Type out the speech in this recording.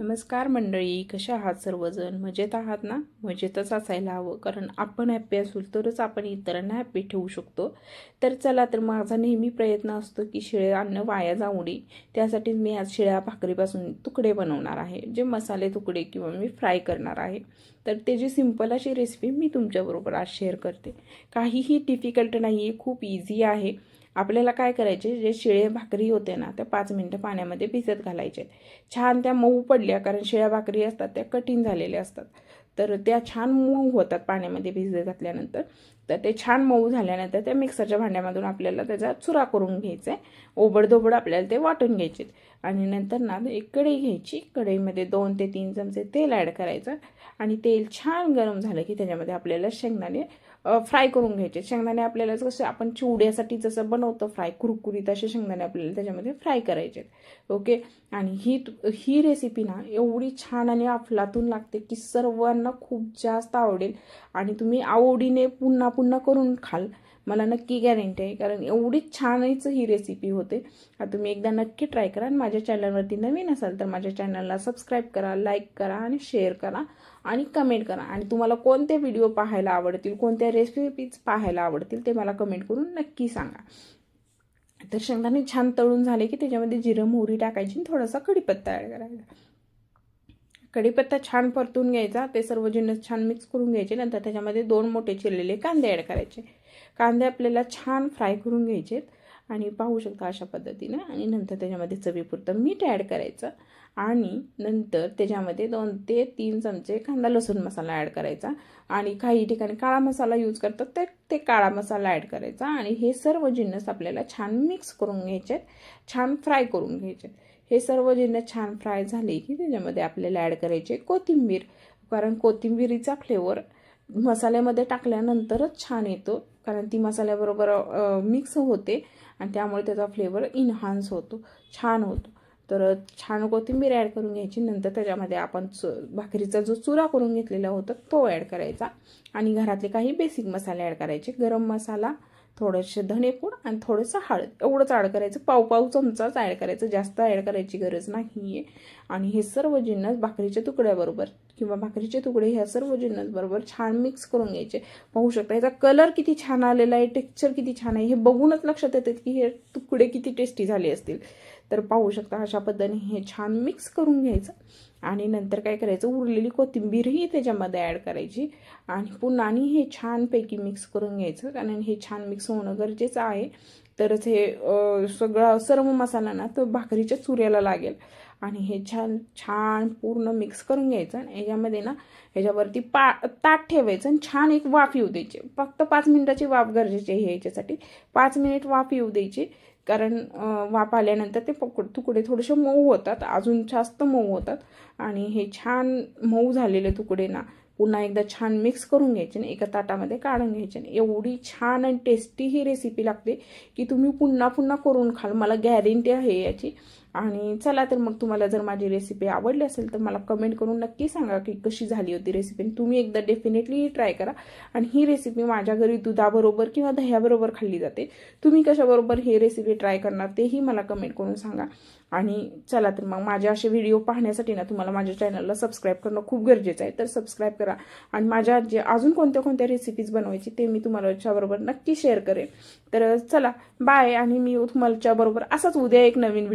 नमस्कार मंडळी, कशा आहात सर्वजण? मजेत आहात ना? मजेतच असायला हवं, कारण आपण हॅप्पी असू तरच आपण इतरांना हॅप्पी ठेवू शकतो. तर चला, तर माझा नेहमी प्रयत्न असतो की शिळे अन्न वाया जाऊ नये. त्यासाठी मी आज शिळ्या भाकरीपासून तुकडे बनवणार आहे, जे मसाले तुकडे किंवा मी फ्राय करणार आहे. तर त्याची सिंपल अशी रेसिपी मी तुमच्याबरोबर आज शेअर करते. काहीही डिफिकल्ट नाही आहे, खूप इझी आहे. आपल्याला काय करायचे, जे शिळे भाकरी होते ना, त्या 5 मिनिटं पाण्यामध्ये भिजत घालायचे. छान त्या मऊ पडल्या, कारण शिळ्या भाकरी असतात त्या कठीण झालेल्या असतात, तर त्या छान मऊ होतात पाण्यामध्ये भिजत घातल्यानंतर. तर ते छान मऊ झाल्यानंतर त्या मिक्सरच्या भांड्यामधून आपल्याला त्याचा चुरा करून घ्यायचा आहे. ओबडधोबड आपल्याला ते वाटून घ्यायचे. आणि नंतर ना एक कढई घ्यायची, कढईमध्ये 2 ते 3 चमचे तेल ॲड करायचं. आणि तेल छान गरम झालं की त्याच्यामध्ये आपल्याला शेंगदाणे फ्राय करून घ्यायचे. शेंगदाणे आपल्याला जसं आपण चिवड्यासाठी जसं बनवतो फ्राय, कुरकुरीत असे शेंगदाणे आपल्याला त्याच्यामध्ये फ्राय करायचे. ओके. आणि ही रेसिपी ना एवढी छान आणि अफलातून लागते की सर्वांना खूप जास्त आवडेल आणि तुम्ही आवडीने पुन्हा पुन्हा करून खाल, मला नक्की गॅरंटी आहे. कारण एवढीच छानच ही रेसिपी होते. तुम्ही एकदा नक्की ट्राय करा. आणि माझ्या चॅनलवरती नवीन असाल तर माझ्या चॅनलला सबस्क्राईब करा, लाईक करा आणि शेअर करा आणि कमेंट करा. आणि तुम्हाला कोणते व्हिडिओ पाहायला आवडतील, कोणत्या रेसिपीज पाहायला आवडतील ते मला कमेंट करून नक्की सांगा. तर शेंगदाणे छान तळून झाले की त्याच्यामध्ये जिरं मोहरी टाकायची, थोडासा कढीपत्ता ॲड करायचा. कढीपत्ता छान परतून घ्यायचा, ते सर्व जिन्नस छान मिक्स करून घ्यायचे. नंतर त्याच्यामध्ये 2 मोठे चिरलेले कांदे ॲड करायचे. कांदे आपल्याला छान फ्राय करून घ्यायचेत आणि पाहू शकता अशा पद्धतीनं. आणि नंतर त्याच्यामध्ये चवीपुरतं मीठ ॲड करायचं. आणि नंतर त्याच्यामध्ये 2 ते 3 चमचे कांदा लसूण मसाला ॲड करायचा. आणि काही ठिकाणी काळा मसाला यूज करतात, तर ते काळा मसाला ॲड करायचा. आणि हे सर्व जिन्नस आपल्याला छान मिक्स करून घ्यायचे, छान फ्राय करून घ्यायचे. हे सर्व जिन्नस छान फ्राय झाले की त्याच्यामध्ये आपल्याला ॲड करायचे कोथिंबीर, कारण कोथिंबीरीचा फ्लेवर मसाल्यामध्ये टाकल्यानंतरच छान येतो, कारण ती मसाल्याबरोबर मिक्स होते आणि त्यामुळे त्याचा फ्लेवर इन्हान्स होतो, छान होतो. तर छान कोथिंबीर ॲड करून घ्यायची. नंतर त्याच्यामध्ये आपण भाकरीचा जो चुरा करून घेतलेला होता तो ॲड करायचा. आणि घरातले काही बेसिक मसाले ॲड करायचे. गरम मसाला, थोडेसे धनेपूड आणि थोडंसं हळद, एवढंच ॲड करायचं. पाव चमचाच ॲड करायचं, जास्त ॲड करायची गरज नाही आहे. आणि हे सर्व जिन्नस भाकरीच्या तुकड्याबरोबर किंवा भाकरीचे तुकडे ह्या सर्व जिन्नस बरोबर छान मिक्स करून घ्यायचे. पाहू शकता याचा कलर किती छान आलेला आहे, टेक्स्चर किती छान आहे, हे बघूनच लक्षात येते की हे तुकडे किती टेस्टी झाले असतील. तर पाहू शकता अशा पद्धतीने हे छान मिक्स करून घ्यायचं. आणि नंतर काय करायचं, उरलेली कोथिंबीरही त्याच्यामध्ये ॲड करायची. आणि पुन्हा हे छानपैकी मिक्स करून घ्यायचं, कारण हे छान मिक्स होणं गरजेचं आहे. तरच हे सर्व मसाला ना तो भाकरीच्या चुऱ्याला लागेल. आणि हे छान छान पूर्ण मिक्स करून घ्यायचं. आणि याच्यामध्ये ना ह्याच्यावरती ताट ठेवायचं आणि छान एक वाफ येऊ द्यायची. फक्त 5 मिनिटाची वाफ गरजेची आहे याच्यासाठी. 5 मिनिट वाफ येऊ द्यायची, कारण वाफ आल्यानंतर ते तुकडे थोडेसे मऊ होतात, अजून जास्त मऊ होतात. आणि हे छान मऊ झालेले तुकडे ना पुन्हा एकदा छान मिक्स करून घ्यायचे आणि एका ताटामध्ये काढून घ्यायचे. एवढी छान आणि टेस्टी ही रेसिपी लागते की तुम्ही पुन्हा पुन्हा करून खाल, मला गॅरंटी आहे याची. आणि चला, तर मग तुम्हाला जर माझी रेसिपी आवडली असेल तर मला कमेंट करून नक्की सांगा की कशी झाली होती रेसिपी. तुम्ही एकदा डेफिनेटली ट्राय करा. आणि ही रेसिपी माझ्या घरी दुधाबरोबर किंवा दह्याबरोबर खाल्ली जाते. तुम्ही कशाबरोबर ही रेसिपी ट्राय करणार तेही मला कमेंट करून सांगा. आणि चला, तर मग माझे असे व्हिडिओ पाहण्यासाठी ना तुम्हाला माझ्या चॅनलला सबस्क्राईब करणं खूप गरजेचं आहे. तर सबस्क्राईब करा. आणि माझ्या जे अजून कोणत्या कोणत्या रेसिपीज बनवायची ते मी तुम्हाला याच्याबरोबर नक्की शेअर करेन. तर चला, बाय. आणि मी तुमच्याबरोबर असाच उद्या एक नवीन